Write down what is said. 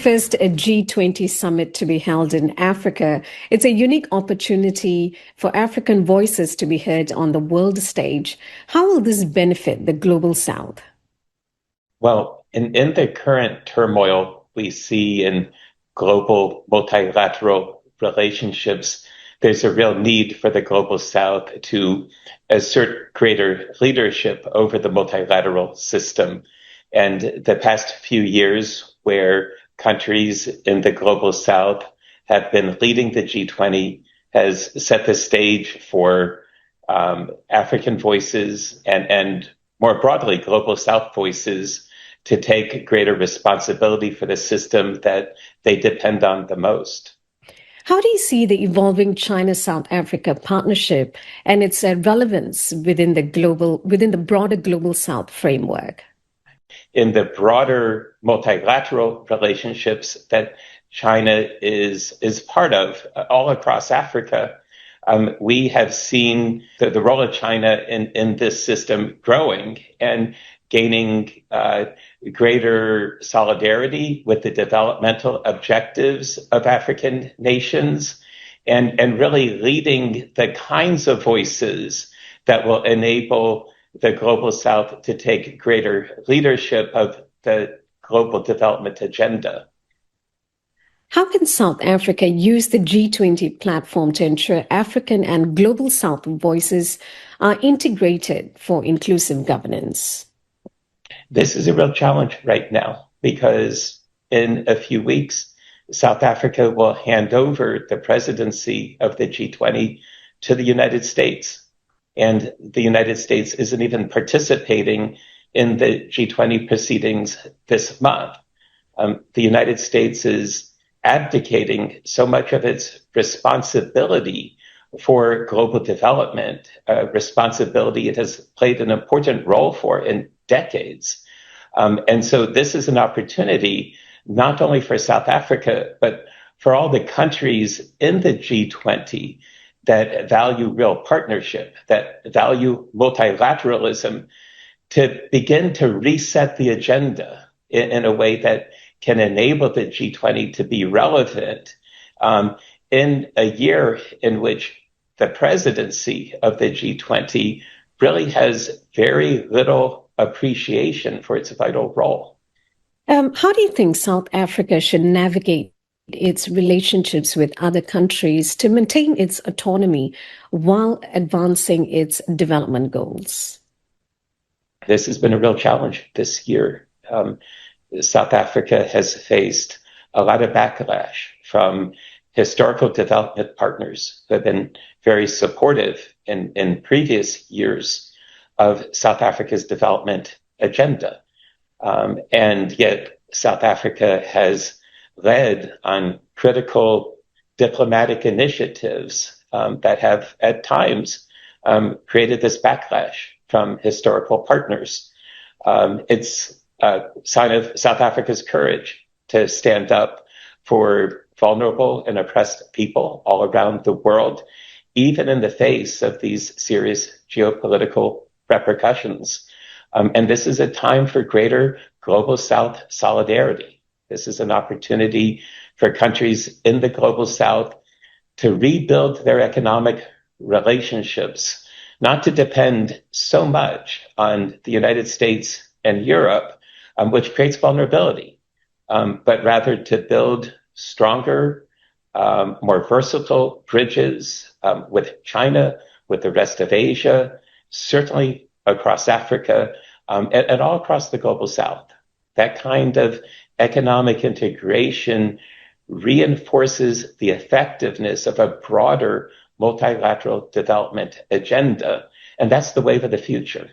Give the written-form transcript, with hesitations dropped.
First, a G20 summit to be held in Africa. It's a unique opportunity for African voices to be heard on the world stage. How will this benefit the global South? Well, in the current turmoil we see in global multilateral relationships, there's a real need for the global South to assert greater leadership over the multilateral system. And the past few years, where countries in the global South have been leading the G20, has set the stage for African voices and more broadly, global South voices to take greater responsibility for the system that they depend on the most. How do you see the evolving China-South Africa partnership and its relevance within the broader global South framework? In the broader multilateral relationships that China is part of all across Africa, we have seen the role of China in this system growing and gaining greater solidarity with the developmental objectives of African nations and really leading the kinds of voices that will enable the global South to take greater leadership of the global development agenda. How can South Africa use the G20 platform to ensure African and global South voices are integrated for inclusive governance? This is a real challenge right now because in a few weeks, South Africa will hand over the presidency of the G20 to the United States. And the United States isn't even participating in the G20 proceedings this month. The United States is abdicating so much of its responsibility for global development, responsibility it has played an important role for in decades. And so this is an opportunity not only for South Africa, but for all the countries in the G20 that value real partnership, that value multilateralism, to begin to reset the agenda in a way that can enable the G20 to be relevant in a year in which the presidency of the G20 really has very little appreciation for its vital role. How do you think South Africa should navigate its relationships with other countries to maintain its autonomy while advancing its development goals? This has been a real challenge this year. South Africa has faced a lot of backlash from historical development partners who have been very supportive in previous years of South Africa's development agenda. And yet South Africa has led on critical diplomatic initiatives that have at times created this backlash from historical partners. It's a sign of South Africa's courage to stand up for vulnerable and oppressed people all around the world, even in the face of these serious geopolitical repercussions. And this is a time for greater global South solidarity. This is an opportunity for countries in the global South to rebuild their economic relationships, not to depend so much on the United States and Europe, which creates vulnerability, but rather to build stronger, more versatile bridges with China, with the rest of Asia, certainly across Africa, and all across the global South. That kind of economic integration reinforces the effectiveness of a broader multilateral development agenda. And that's the wave of the future.